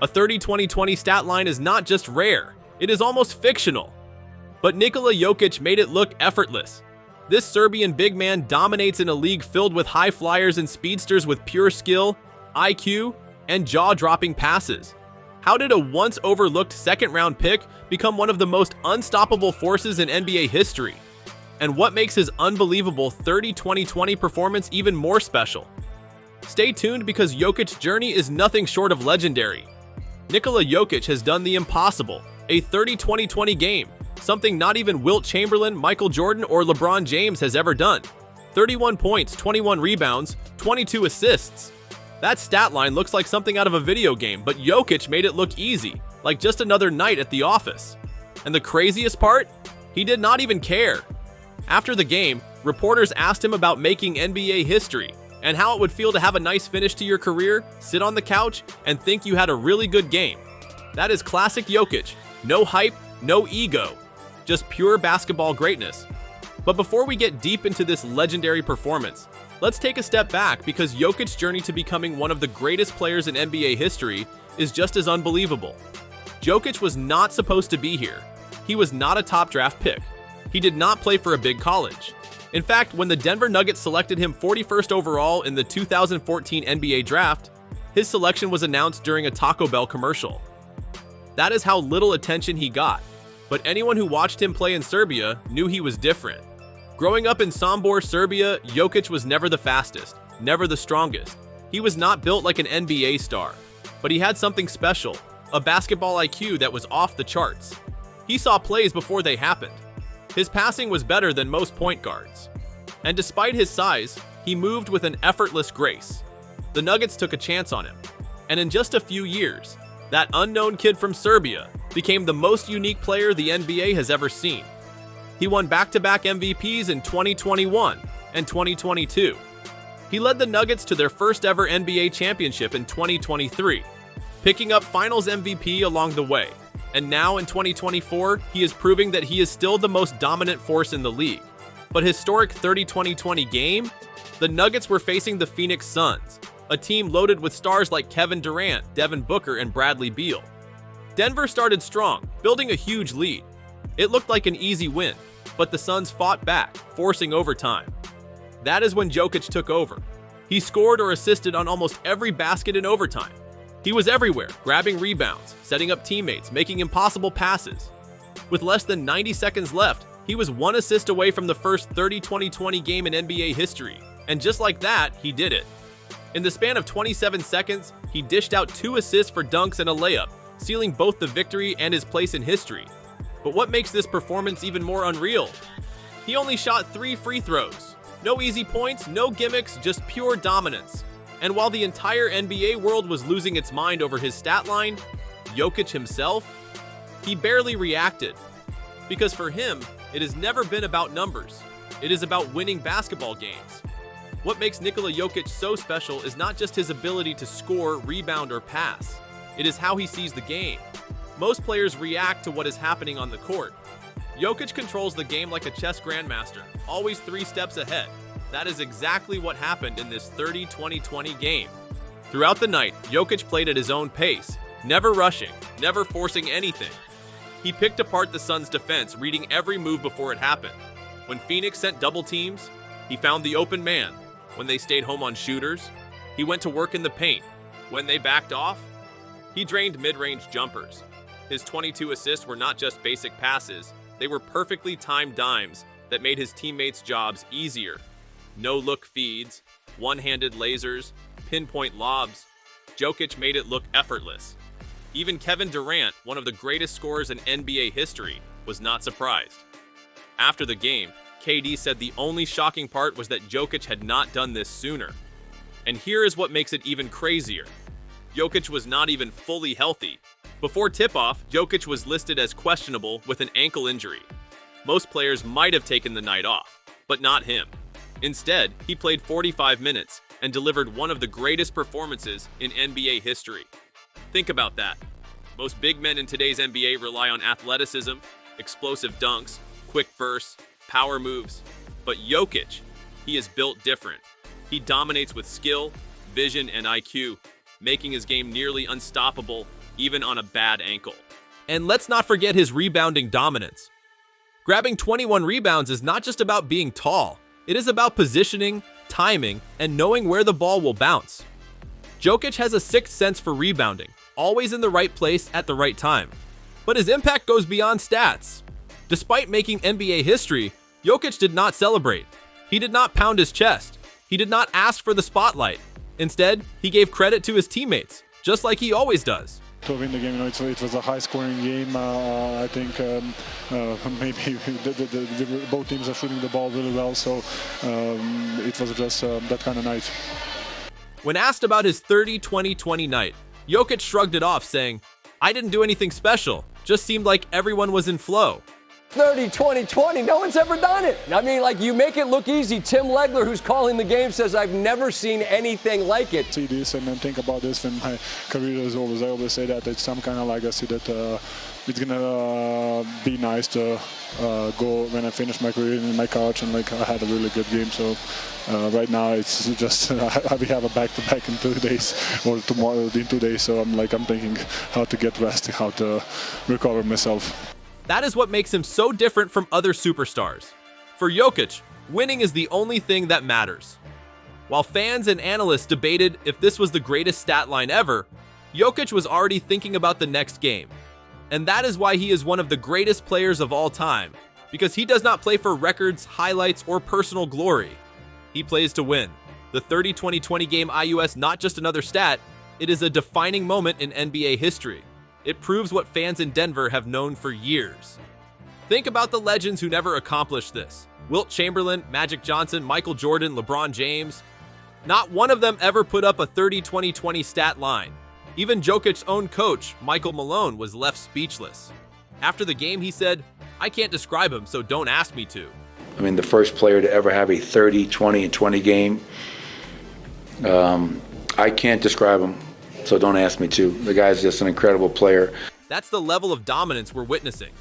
A 30-20-20 stat line is not just rare, it is almost fictional. But Nikola Jokić made it look effortless. This Serbian big man dominates in a league filled with high flyers and speedsters with pure skill, IQ, and jaw-dropping passes. How did a once-overlooked second-round pick become one of the most unstoppable forces in NBA history? And what makes his unbelievable 30-20-20 performance even more special? Stay tuned because Jokic's journey is nothing short of legendary. Nikola Jokić has done the impossible, a 30-20-20 game, something not even Wilt Chamberlain, Michael Jordan, or LeBron James has ever done. 31 points, 21 rebounds, 22 assists. That stat line looks like something out of a video game, but Jokić made it look easy, like just another night at the office. And the craziest part? He did not even care. After the game, reporters asked him about making NBA history and how it would feel to have a nice finish to your career, sit on the couch, and think you had a really good game. That is classic Jokić. No hype, no ego, just pure basketball greatness. But before we get deep into this legendary performance, let's take a step back because Jokic's journey to becoming one of the greatest players in NBA history is just as unbelievable. Jokić was not supposed to be here. He was not a top draft pick. He did not play for a big college. In fact, when the Denver Nuggets selected him 41st overall in the 2014 NBA draft, his selection was announced during a Taco Bell commercial. That is how little attention he got, but anyone who watched him play in Serbia knew he was different. Growing up in Sombor, Serbia, Jokić was never the fastest, never the strongest. He was not built like an NBA star, but he had something special, a basketball IQ that was off the charts. He saw plays before they happened. His passing was better than most point guards. And despite his size, he moved with an effortless grace. The Nuggets took a chance on him, and in just a few years, that unknown kid from Serbia became the most unique player the NBA has ever seen. He won back-to-back MVPs in 2021 and 2022. He led the Nuggets to their first ever NBA championship in 2023, picking up Finals MVP along the way. And now in 2024, he is proving that he is still the most dominant force in the league. But historic 30-20-20 game? The Nuggets were facing the Phoenix Suns, a team loaded with stars like Kevin Durant, Devin Booker, and Bradley Beal. Denver started strong, building a huge lead. It looked like an easy win, but the Suns fought back, forcing overtime. That is when Jokić took over. He scored or assisted on almost every basket in overtime. He was everywhere, grabbing rebounds, setting up teammates, making impossible passes. With less than 90 seconds left, he was one assist away from the first 30-20-20 game in NBA history. And just like that, he did it. In the span of 27 seconds, he dished out 2 assists for dunks and a layup, sealing both the victory and his place in history. But what makes this performance even more unreal? He only shot 3 free throws. No easy points, no gimmicks, just pure dominance. And while the entire NBA world was losing its mind over his stat line, Jokić himself, he barely reacted. Because for him, it has never been about numbers. It is about winning basketball games. What makes Nikola Jokić so special is not just his ability to score, rebound, or pass. It is how he sees the game. Most players react to what is happening on the court. Jokić controls the game like a chess grandmaster, always 3 steps ahead. That is exactly what happened in this 30-20-20 game. Throughout the night, Jokić played at his own pace, never rushing, never forcing anything. He picked apart the Suns' defense, reading every move before it happened. When Phoenix sent double teams, he found the open man. When they stayed home on shooters, he went to work in the paint. When they backed off, he drained mid-range jumpers. His 22 assists were not just basic passes, they were perfectly timed dimes that made his teammates' jobs easier. No-look feeds, one-handed lasers, pinpoint lobs. Jokić made it look effortless. Even Kevin Durant, one of the greatest scorers in NBA history, was not surprised. After the game, KD said the only shocking part was that Jokić had not done this sooner. And here is what makes it even crazier. Jokić was not even fully healthy. Before tip-off, Jokić was listed as questionable with an ankle injury. Most players might have taken the night off, but not him. Instead, he played 45 minutes and delivered one of the greatest performances in NBA history. Think about that. Most big men in today's NBA rely on athleticism, explosive dunks, quick bursts, power moves. But Jokić, he is built different. He dominates with skill, vision, and IQ, making his game nearly unstoppable even on a bad ankle. And let's not forget his rebounding dominance. Grabbing 21 rebounds is not just about being tall, it is about positioning, timing, and knowing where the ball will bounce. Jokic has a sixth sense for rebounding, always in the right place at the right time. But his impact goes beyond stats. Despite making NBA history, Jokic did not celebrate. He did not pound his chest. He did not ask for the spotlight. Instead, he gave credit to his teammates, just like he always does. To win the game, it was a high-scoring game. I think maybe both teams are shooting the ball really well, so it was just that kind of night. When asked about his 30-20-20 night, Jokic shrugged it off, saying, "I didn't do anything special, just seemed like everyone was in flow." 30-20-20, no one's ever done it. I mean, like, you make it look easy. Tim Legler, who's calling the game, says, "I've never seen anything like it." See this and then think about this when my career is over. I always say that it's some kind of legacy that it's gonna be nice to go when I finish my career in my couch and like I had a really good game. So right now it's just we have a back-to-back in 2 days or tomorrow in 2 days. So I'm thinking how to get rest, how to recover myself. That is what makes him so different from other superstars. For Jokic, winning is the only thing that matters. While fans and analysts debated if this was the greatest stat line ever, Jokic was already thinking about the next game. And that is why he is one of the greatest players of all time, because he does not play for records, highlights, or personal glory. He plays to win. The 30-20-20 game IUS not just another stat, it is a defining moment in NBA history. It proves what fans in Denver have known for years. Think about the legends who never accomplished this. Wilt Chamberlain, Magic Johnson, Michael Jordan, LeBron James. Not one of them ever put up a 30-20-20 stat line. Even Jokic's own coach, Michael Malone, was left speechless. After the game, he said, "I can't describe him, so don't ask me to." I mean, the first player to ever have a 30-20-20 game. I can't describe him. So don't ask me to. The guy's just an incredible player. That's the level of dominance we're witnessing.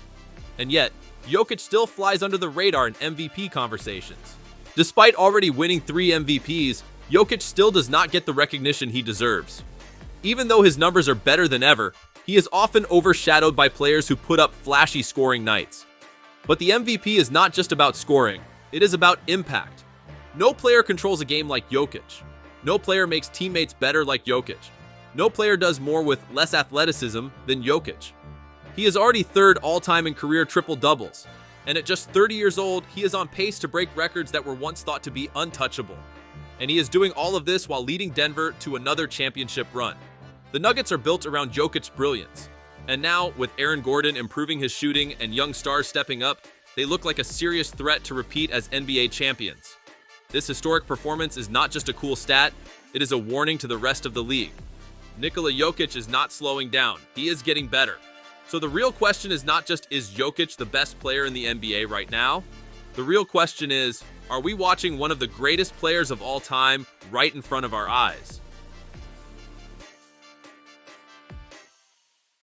And yet, Jokic still flies under the radar in MVP conversations. Despite already winning 3 MVPs, Jokic still does not get the recognition he deserves. Even though his numbers are better than ever, he is often overshadowed by players who put up flashy scoring nights. But the MVP is not just about scoring, it is about impact. No player controls a game like Jokic. No player makes teammates better like Jokic. No player does more with less athleticism than Jokic. He is already third all-time in career triple-doubles, and at just 30 years old, he is on pace to break records that were once thought to be untouchable. And he is doing all of this while leading Denver to another championship run. The Nuggets are built around Jokic's brilliance, and now, with Aaron Gordon improving his shooting and young stars stepping up, they look like a serious threat to repeat as NBA champions. This historic performance is not just a cool stat, it is a warning to the rest of the league. Nikola Jokic is not slowing down, he is getting better. So the real question is not just, is Jokic the best player in the NBA right now? The real question is, are we watching one of the greatest players of all time right in front of our eyes?